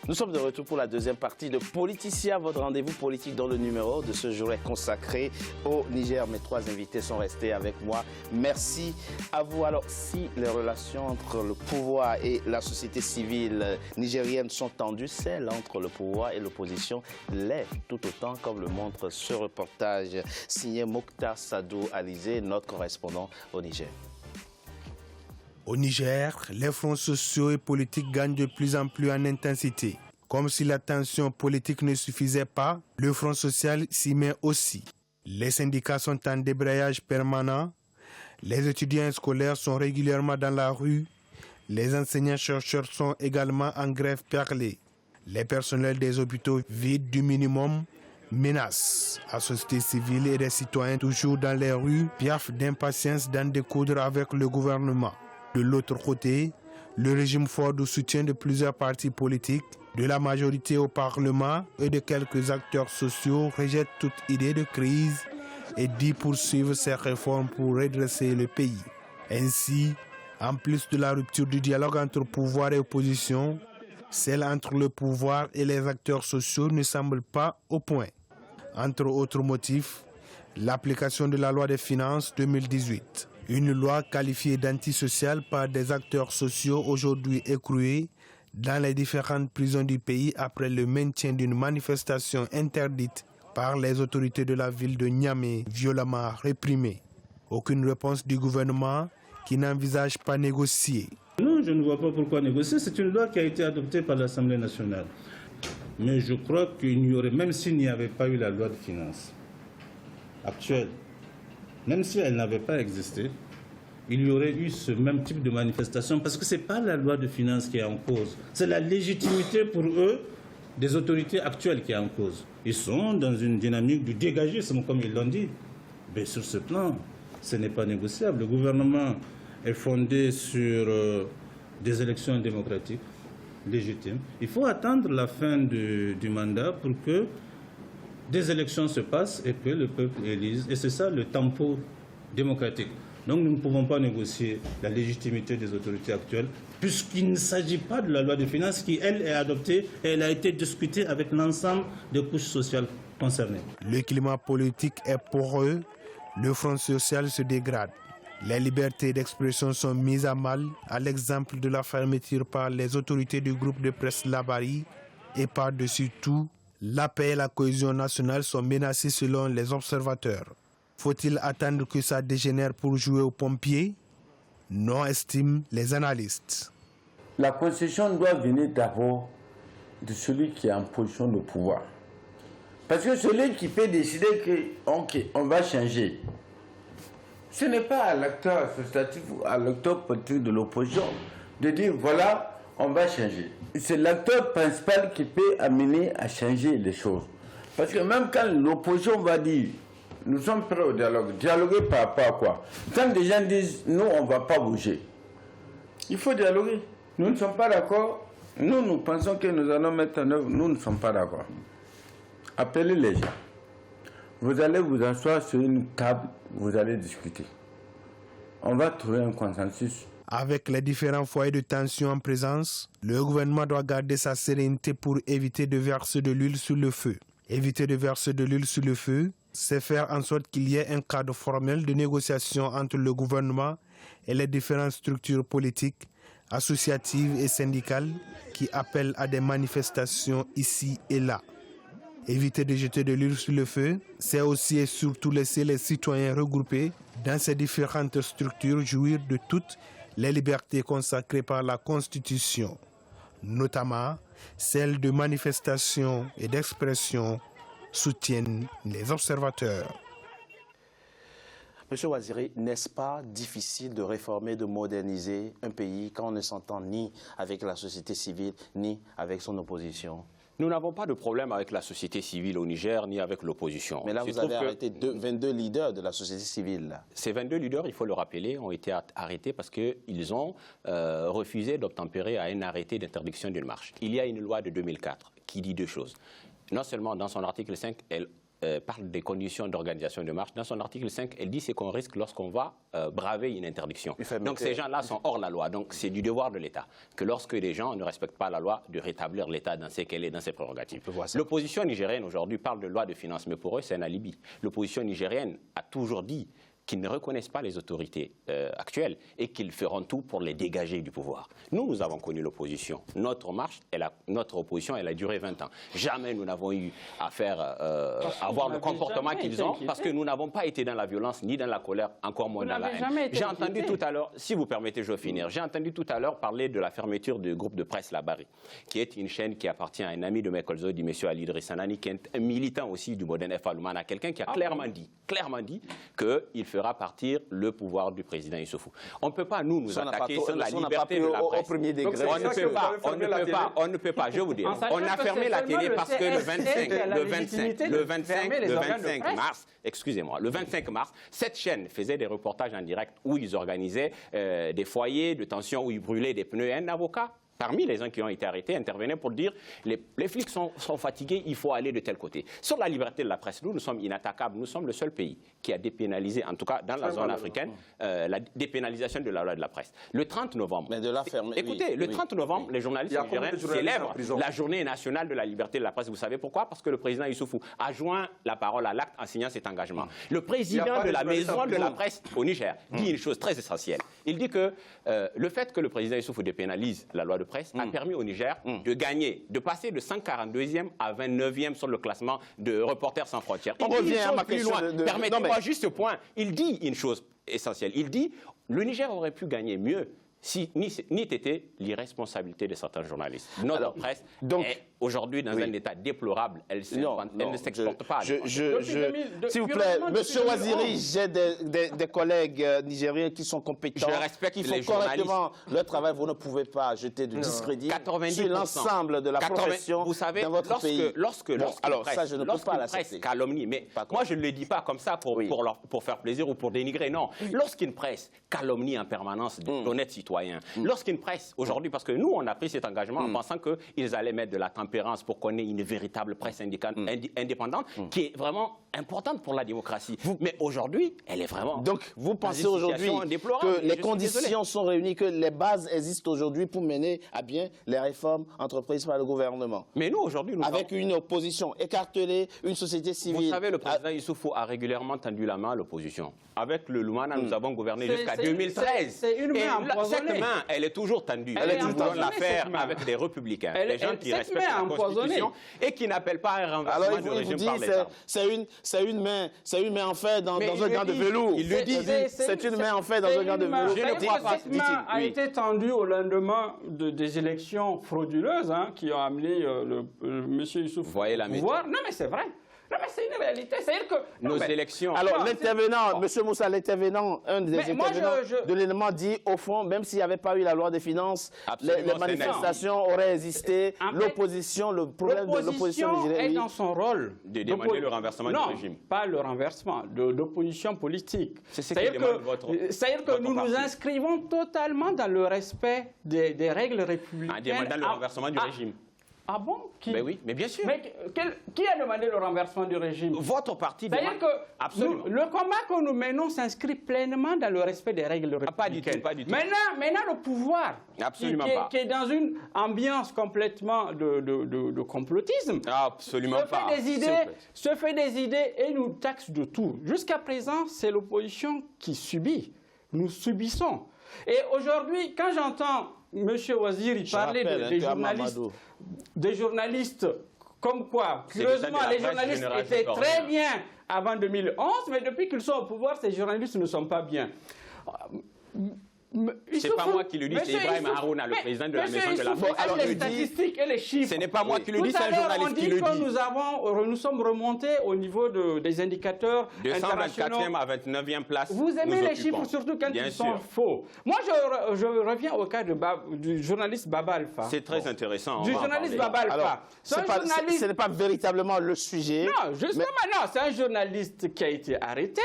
Nous sommes de retour pour la deuxième partie de Politicien, votre rendez-vous politique dont le numéro de ce jour est consacré au Niger. Mes trois invités sont restés avec moi. Merci à vous. Alors, si les relations entre le pouvoir et la société civile nigérienne sont tendues, celles entre le pouvoir et l'opposition l'est tout autant, comme le montre ce reportage signé Mokhtar Sadou Alizé, notre correspondant au Niger. Au Niger, les fronts sociaux et politiques gagnent de plus en plus en intensité. Comme si la tension politique ne suffisait pas, le front social s'y met aussi. Les syndicats sont en débrayage permanent, les étudiants scolaires sont régulièrement dans la rue, les enseignants-chercheurs sont également en grève perlée. Les personnels des hôpitaux vides du minimum menacent la société civile et les citoyens toujours dans les rues, piaffent d'impatience d'en découdre avec le gouvernement. De l'autre côté, le régime fort de soutien de plusieurs partis politiques, de la majorité au Parlement et de quelques acteurs sociaux rejette toute idée de crise et dit poursuivre ces réformes pour redresser le pays. Ainsi, en plus de la rupture du dialogue entre pouvoir et opposition, celle entre le pouvoir et les acteurs sociaux ne semble pas au point. Entre autres motifs, l'application de la loi des finances 2018. Une loi qualifiée d'antisociale par des acteurs sociaux aujourd'hui écroués dans les différentes prisons du pays après le maintien d'une manifestation interdite par les autorités de la ville de Niamey, violemment réprimée. Aucune réponse du gouvernement qui n'envisage pas négocier. Non, je ne vois pas pourquoi négocier. C'est une loi qui a été adoptée par l'Assemblée nationale. Mais je crois qu'il n'y aurait, même s'il n'y avait pas eu la loi de finances actuelle, même si elle n'avait pas existé, il y aurait eu ce même type de manifestation parce que ce n'est pas la loi de finances qui est en cause. C'est la légitimité pour eux des autorités actuelles qui est en cause. Ils sont dans une dynamique du dégagisme, comme ils l'ont dit. Mais sur ce plan, ce n'est pas négociable. Le gouvernement est fondé sur des élections démocratiques légitimes. Il faut attendre la fin du mandat pour que des élections se passent et que le peuple élise. Et c'est ça le tempo démocratique. Donc nous ne pouvons pas négocier la légitimité des autorités actuelles puisqu'il ne s'agit pas de la loi de finances qui, elle, est adoptée et elle a été discutée avec l'ensemble des couches sociales concernées. Le climat politique est poreux, le front social se dégrade. Les libertés d'expression sont mises à mal, à l'exemple de la fermeture par les autorités du groupe de presse Labari et par-dessus tout, la paix et la cohésion nationale sont menacées selon les observateurs. Faut-il attendre que ça dégénère pour jouer aux pompiers? Non, estiment les analystes. La concession doit venir d'abord de celui qui est en position de pouvoir. Parce que celui qui peut décider qu'on va changer, ce n'est pas à l'acteur associatif ou à l'acteur politique de l'opposition de dire voilà, on va changer. C'est l'acteur principal qui peut amener à changer les choses. Parce que même quand l'opposition va dire nous sommes prêts au dialogue, dialoguer par rapport à quoi? Quand des gens disent nous on ne va pas bouger, il faut dialoguer. Nous ne sommes pas d'accord, nous pensons que nous allons mettre en œuvre, nous ne sommes pas d'accord. Appelez les gens. Vous allez vous asseoir sur une table, vous allez discuter. On va trouver un consensus. Avec les différents foyers de tension en présence, le gouvernement doit garder sa sérénité pour éviter de verser de l'huile sur le feu. Éviter de verser de l'huile sur le feu, c'est faire en sorte qu'il y ait un cadre formel de négociation entre le gouvernement et les différentes structures politiques, associatives et syndicales qui appellent à des manifestations ici et là. Éviter de jeter de l'huile sur le feu, c'est aussi et surtout laisser les citoyens regroupés dans ces différentes structures jouir de toutes les libertés consacrées par la Constitution, notamment celles de manifestation et d'expression, soutiennent les observateurs. Monsieur Ouaziri, n'est-ce pas difficile de réformer, de moderniser un pays quand on ne s'entend ni avec la société civile, ni avec son opposition? Nous n'avons pas de problème avec la société civile au Niger, ni avec l'opposition. Mais là, vous avez arrêté 22 leaders de la société civile. Là. Ces 22 leaders, il faut le rappeler, ont été arrêtés parce qu'ils ont refusé d'obtempérer à un arrêté d'interdiction d'une marche. Il y a une loi de 2004 qui dit deux choses. Non seulement dans son article 5, elle parle des conditions d'organisation de marche. Dans son article 5, elle dit c'est qu'on risque lorsqu'on va braver une interdiction. Donc ces gens-là sont hors la loi. Donc c'est du devoir de l'État que lorsque les gens ne respectent pas la loi, de rétablir l'État dans ce qu'elle est, dans ses prérogatives. L'opposition nigérienne aujourd'hui parle de loi de finances, mais pour eux c'est un alibi. L'opposition nigérienne a toujours dit qu'ils ne reconnaissent pas les autorités actuelles et qu'ils feront tout pour les dégager du pouvoir. Nous avons connu l'opposition. Notre opposition, elle a duré 20 ans. Jamais nous n'avons eu à faire avoir le comportement qu'ils ont, parce que nous n'avons pas été dans la violence, ni dans la colère, encore moins dans la haine. J'ai entendu tout à l'heure, si vous permettez, je vais finir, j'ai entendu tout à l'heure parler de la fermeture du groupe de presse Labari, qui est une chaîne qui appartient à un ami de Michael Zodi, M. Ali Dressanani, qui est un militant aussi du Modern F. Lumana, quelqu'un qui a clairement dit qu'il fera partir le pouvoir du président Issoufou. On ne peut pas, nous attaquer sur la liberté de la presse. Au premier degré. On ne peut pas, je vais vous dire. On a fermé la télé parce que le 25 mars, excusez-moi, le 25 mars, cette chaîne faisait des reportages en direct où ils organisaient des foyers de tension, où ils brûlaient des pneus. Un avocat, parmi les gens qui ont été arrêtés, intervenaient pour dire les flics sont fatigués, il faut aller de tel côté. Sur la liberté de la presse, nous sommes inattaquables. Nous sommes le seul pays qui a dépénalisé, en tout cas dans la zone africaine, la dépénalisation de la loi de la presse. Le 30 novembre, le 30 novembre, les journalistes nigériens célèbrent la journée nationale de la liberté de la presse. Vous savez pourquoi? Parce que le président Issoufou a joint la parole à l'acte en signant cet engagement. Le président de la maison de la presse au Niger dit une chose très essentielle. Il dit que le fait que le président Issoufou dépénalise la loi de presse a permis au Niger de gagner, de passer de 142e à 29e sur le classement de Reporters sans frontières. On revient à ma question. Permettez-moi juste ce point. Il dit une chose essentielle. Il dit le Niger aurait pu gagner mieux si n'eût été l'irresponsabilité de certains journalistes. Notre presse est aujourd'hui dans un état déplorable. Elle ne s'exporte pas. S'il vous plaît, Monsieur Waziri, j'ai des collègues nigériens qui sont compétents, qui font correctement leur travail. Vous ne pouvez pas jeter de discrédit sur l'ensemble de la profession dans votre pays. Alors ça, je ne peux pas l'accepter. Calomnie, mais moi je ne le dis pas comme ça pour faire plaisir ou pour dénigrer, non. Lorsqu'une presse calomnie en permanence d'honnêtes citoyens, lorsqu'une presse, aujourd'hui, parce que nous, on a pris cet engagement en pensant qu'ils allaient mettre de la tempérance pour qu'on ait une véritable presse indépendante qui est vraiment importante pour la démocratie. Mais aujourd'hui, elle est vraiment... Donc, vous pensez aujourd'hui que les conditions sont réunies, que les bases existent aujourd'hui pour mener à bien les réformes entreprises par le gouvernement? Mais nous, aujourd'hui, avec une opposition écartelée, une société civile... Vous savez, le président Issoufou a régulièrement tendu la main à l'opposition. Avec le Lumana, nous avons gouverné jusqu'à 2013. C'est une main empoisonnée. Cette main, elle est toujours tendue. Nous voulons la faire avec des républicains, des gens qui respectent la Constitution et qui n'appellent pas un renversement du régime par l'État. C'est une main en fer dans un gant de velours. Il le dit. C'est une main en fer dans un gant de velours. Je ne crois pas. Cette main a été tendue au lendemain des élections frauduleuses qui ont amené M. Issoufou. Vous voyez la méthode. Non, mais c'est vrai. Non, mais c'est une réalité. C'est-à-dire que... Nos élections... Alors, l'intervenant, M. Moussa, l'intervenant, un des intervenants de l'élément dit, au fond, même s'il n'y avait pas eu la loi des finances, les manifestations auraient existé, l'opposition, le problème de l'opposition nigérienne... est dans son rôle... De demander le renversement du régime. Non, pas le renversement, d'opposition politique. C'est-à-dire que nous nous inscrivons totalement dans le respect des règles républicaines... En demandant le renversement du régime. Ah bon? Mais oui, mais bien sûr. Mais qui a demandé le renversement du régime? Votre parti demande... C'est-à-dire que le combat que nous menons s'inscrit pleinement dans le respect des règles républicaines. Pas du tout. Maintenant, le pouvoir, qui est dans une ambiance complètement de complotisme, se fait des idées et nous taxe de tout. Jusqu'à présent, c'est l'opposition qui subit. Nous subissons. Et aujourd'hui, quand j'entends M. Waziri parler des journalistes, comme quoi, curieusement, les journalistes étaient très bien avant 2011, mais depuis qu'ils sont au pouvoir, ces journalistes ne sont pas bien. C'est pas moi qui le dis, c'est Ibrahim Harouna, le président de la Maison de la Presse. Alors, les statistiques et les chiffres. Ce n'est pas moi qui le dis, c'est un journaliste qui le dit. Nous sommes remontés au niveau des indicateurs internationaux. 224e à 29e place. Vous aimez les chiffres, surtout quand ils sont faux. Moi, je reviens au cas du journaliste Baba Alpha. C'est très intéressant. Du journaliste Baba Alpha. Ce n'est pas véritablement le sujet. Non, justement, non. C'est un journaliste qui a été arrêté.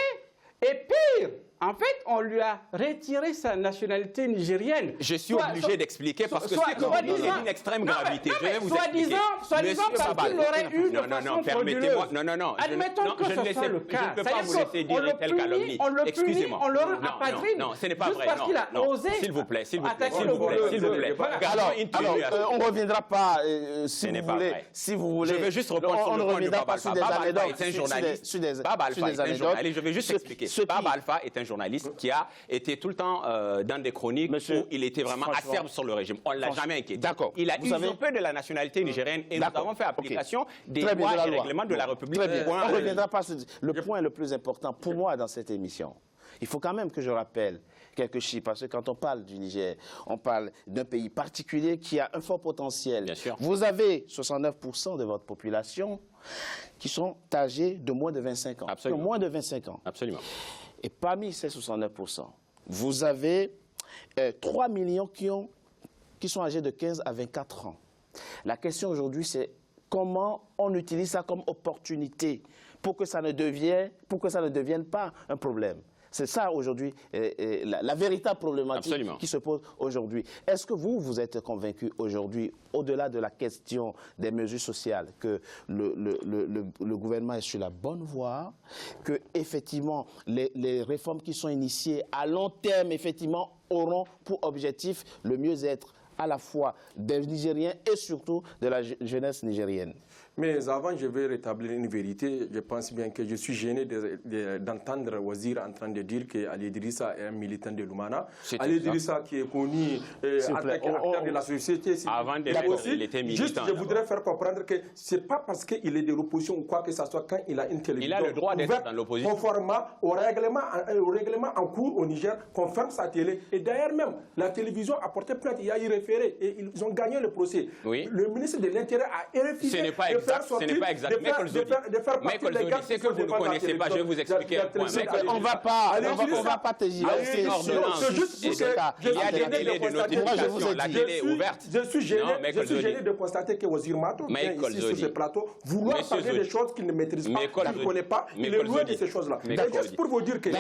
Et pire, En fait, on lui a retiré sa nationalité nigérienne. Je suis obligé d'expliquer parce que c'est d'une extrême gravité. Je vais vous expliquer. Soi-disant parce qu'il aurait eu de façon frauduleuse. Non, admettons que ce soit le cas. Je ne peux pas vous laisser dire une telle calomnie. Excusez-moi. On le rapatride. Non, ce n'est pas vrai. Juste parce qu'il a osé. S'il vous plaît. Alors, on ne reviendra pas, si vous voulez. Je veux juste reprendre sur le point de Baba Alpha. Baba Alpha est un journaliste. Baba Alpha est un journaliste. Je vais juste expliquer. Baba Alpha est un journaliste qui a été tout le temps dans des chroniques où il était vraiment acerbe sur le régime. On ne l'a jamais inquiété. D'accord. Il a usurpé de la nationalité nigérienne et nous avons fait application des lois et règlements de la République. Très bien. On ne reviendra pas sur le point le plus important pour moi dans cette émission. Il faut quand même que je rappelle quelques chiffres, parce que quand on parle du Niger, on parle d'un pays particulier qui a un fort potentiel. Bien sûr. Vous avez 69% de votre population qui sont âgés de moins de 25 ans. Absolument. De moins de 25 ans. Absolument. Et parmi ces 69%, vous avez 3 millions qui sont âgés de 15 à 24 ans. La question aujourd'hui, c'est comment on utilise ça comme opportunité pour que ça ne devienne pas un problème. C'est ça aujourd'hui, la véritable problématique Absolument. qui se pose aujourd'hui. Est-ce que vous êtes convaincu aujourd'hui, au-delà de la question des mesures sociales, que le gouvernement est sur la bonne voie, que effectivement les réformes qui sont initiées à long terme, effectivement, auront pour objectif le mieux-être à la fois des Nigériens et surtout de la jeunesse nigérienne? Mais avant, je vais rétablir une vérité. Je pense bien que je suis gêné d'entendre Wazir en train de dire qu'Ali Idrissa est un militant de Lumana. Ali Idrissa qui est connu en tant qu'acteur de la société. Avant de l'être, il était militant. Juste, je voudrais faire comprendre que ce n'est pas parce qu'il est de l'opposition ou quoi que ce soit, quand il a une télévision. Il a le droit d'être dans l'opposition. Conformément au règlement en cours au Niger, qu'on ferme sa télé. Et d'ailleurs même, la télévision a porté plainte, il y a eu référé et ils ont gagné le procès. Oui. Le ministre de l'Intérieur a refusé Ce n'est pas exact. Ce n'est pas exact. Michael Zodi, c'est que vous ne connaissez pas. Je vais vous expliquer un point. On ne va pas te dire. Il y a des délais de notification. La télé est ouverte. Je suis gêné de constater que Wazir Mato vient ici sur ce plateau vouloir parler des choses qu'il ne maîtrise pas, qu'il ne connaît pas. Il est loin de ces choses-là. Juste pour vous dire que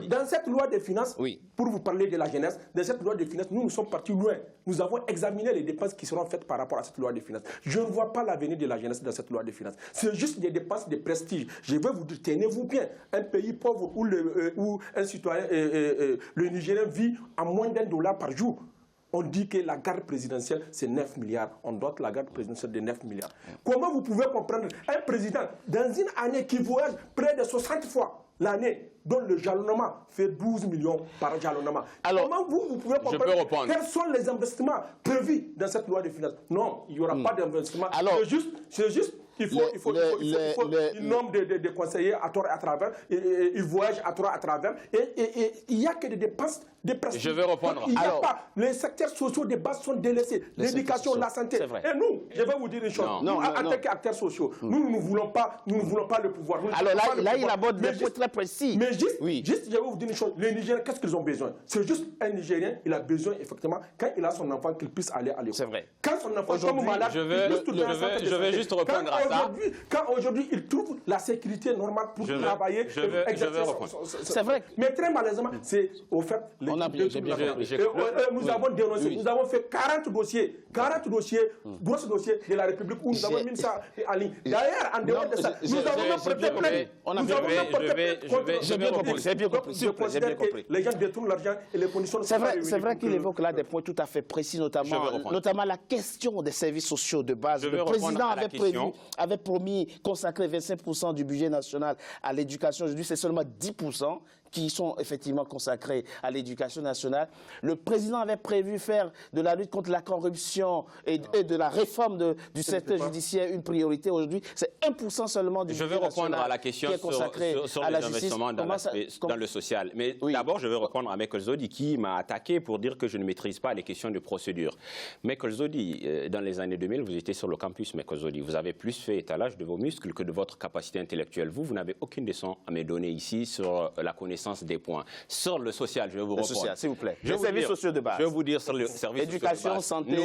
dans cette loi des finances, pour vous parler de la jeunesse, dans cette loi des finances, nous sommes partis loin. Nous avons examiné les dépenses qui seront faites par rapport à cette loi des finances. Je ne vois pas l'avenir de la jeunesse dans cette loi des finances. C'est juste des dépenses de prestige. Je veux vous dire, tenez-vous bien. Un pays pauvre où un citoyen, le Nigérien vit à moins d'$1 par jour. On dit que la garde présidentielle, c'est 9 milliards. On dote la garde présidentielle de 9 milliards. Comment vous pouvez comprendre un président, dans une année qui voyage près de 60 fois l'année, dont le jalonnement fait 12 millions par jalonnement. Alors, comment vous pouvez comprendre quels sont les investissements prévus dans cette loi de finances? Non, il n'y aura pas d'investissement. C'est juste il faut une nombre de conseillers à tort et à travers, ils voyagent à tort et à travers, et il n'y a que des dépenses de prestige. Je vais répondre. Il n'y a pas. Les secteurs sociaux de base sont délaissés. L'éducation, la santé. Et nous, je vais vous dire une chose. Nous, en tant qu'acteurs sociaux, nous ne voulons pas le pouvoir. Alors là, il aborde des points très précis. Mais juste, je vais vous dire une chose. Les Nigériens, qu'est-ce qu'ils ont besoin? C'est juste un Nigérien, il a besoin, effectivement, quand il a son enfant, qu'il puisse aller à l'école. C'est vrai. Quand son enfant tombe malade, je vais juste reprendre à ça. Quand aujourd'hui, il trouve la sécurité normale pour travailler, c'est vrai. Mais très malheureusement, c'est au fait... Nous avons dénoncé, nous avons fait 40 dossiers, grosses dossiers de la République où nous avons mis ça en ligne. D'ailleurs, en dehors de ça, nous avons même prêté plainte. J'ai bien compris. Les gens détournent l'argent et les conditions... C'est vrai qu'il évoque là des points tout à fait précis, notamment la question des services sociaux de base. Le président avait promis consacrer 25% du budget national à l'éducation. Aujourd'hui, c'est seulement 10% qui sont effectivement consacrés à l'éducation nationale. Le président avait prévu faire de la lutte contre la corruption et de la réforme du secteur judiciaire une priorité. Aujourd'hui, c'est 1% seulement du budget national. Je vais répondre à la question sur les investissements dans le social. Mais d'abord, je vais répondre à Michael Zodi qui m'a attaqué pour dire que je ne maîtrise pas les questions de procédure. Michael Zodi, dans les années 2000, vous étiez sur le campus, Michael Zodi. Vous avez plus fait étalage de vos muscles que de votre capacité intellectuelle. Vous n'avez aucune leçon à me donner ici sur la connaissance reconnaissance des points. Sur le social, je vais vous répondre. Social, s'il vous plaît. Les services sociaux de base. Je vais vous dire sur le service éducation, santé.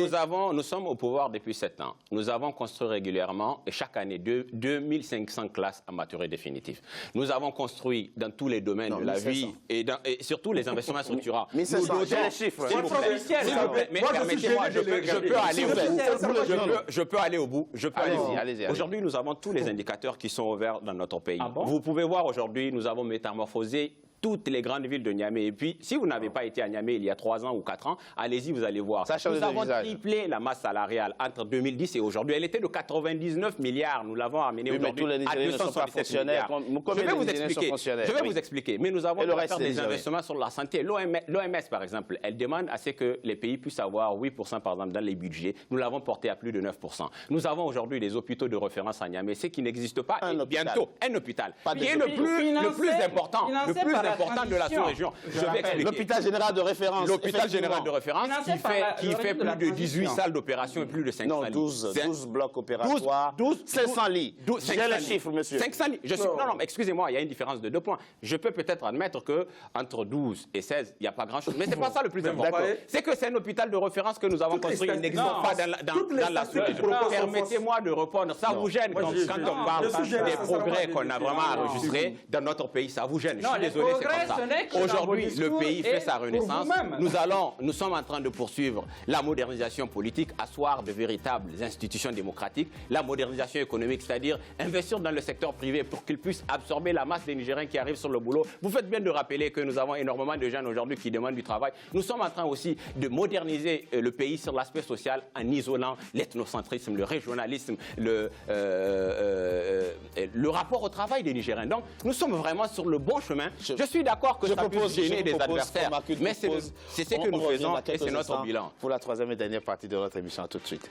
Nous sommes au pouvoir depuis 7 ans. Nous avons construit régulièrement et chaque année 2500 classes à maturité définitive. Nous avons construit dans tous les domaines de la vie et surtout les investissements structurants. Mais c'est les chiffres. S'il vous plaît, mais permettez-moi, je peux aller au bout. Allez-y. Aujourd'hui, nous avons tous les indicateurs qui sont ouverts dans notre pays. Vous pouvez voir aujourd'hui, nous avons métamorphosé toutes les grandes villes de Niamey. Et puis, si vous n'avez pas été à Niamey il y a 3 ans ou 4 ans, allez-y, vous allez voir. Nous avons triplé la masse salariale entre 2010 et aujourd'hui. Elle était de 99 milliards. Nous l'avons amenée aujourd'hui à 277 milliards. Je vais vous expliquer. Mais nous avons fait des investissements sur la santé. L'OMS, par exemple, elle demande à ce que les pays puissent avoir 8% par exemple dans les budgets. Nous l'avons porté à plus de 9%. Nous avons aujourd'hui des hôpitaux de référence à Niamey, ce qui n'existe pas. Bientôt, un hôpital qui est le plus important de la sous-région. Je vais expliquer. L'hôpital général de référence. L'hôpital général de référence qui fait plus de 18 salles d'opération et plus de 500 lits. 12 blocs opératoires. 500 lits. J'ai les chiffres, monsieur. 500 lits. Non, excusez-moi, il y a une différence de 2 points. Je peux peut-être admettre qu'entre 12 et 16, il n'y a pas grand-chose. Mais ce n'est pas ça le plus important. C'est que c'est un hôpital de référence que nous avons construit. Il n'existe pas dans la sous-région. Permettez-moi de répondre. Ça vous gêne quand on parle des progrès qu'on a vraiment enregistrés dans notre pays. Ça vous gêne. Je suis désolé, c'est comme ça. Aujourd'hui, le pays fait sa renaissance. Nous sommes en train de poursuivre la modernisation politique, asseoir de véritables institutions démocratiques, la modernisation économique, c'est-à-dire investir dans le secteur privé pour qu'il puisse absorber la masse des Nigériens qui arrivent sur le boulot. Vous faites bien de rappeler que nous avons énormément de jeunes aujourd'hui qui demandent du travail. Nous sommes en train aussi de moderniser le pays sur l'aspect social en isolant l'ethnocentrisme, le régionalisme, le rapport au travail des Nigériens. Donc, nous sommes vraiment sur le bon chemin. Je suis d'accord que ça peut gêner des adversaires, mais c'est ce que nous faisons et c'est notre bilan. Pour la troisième et dernière partie de notre émission, à tout de suite.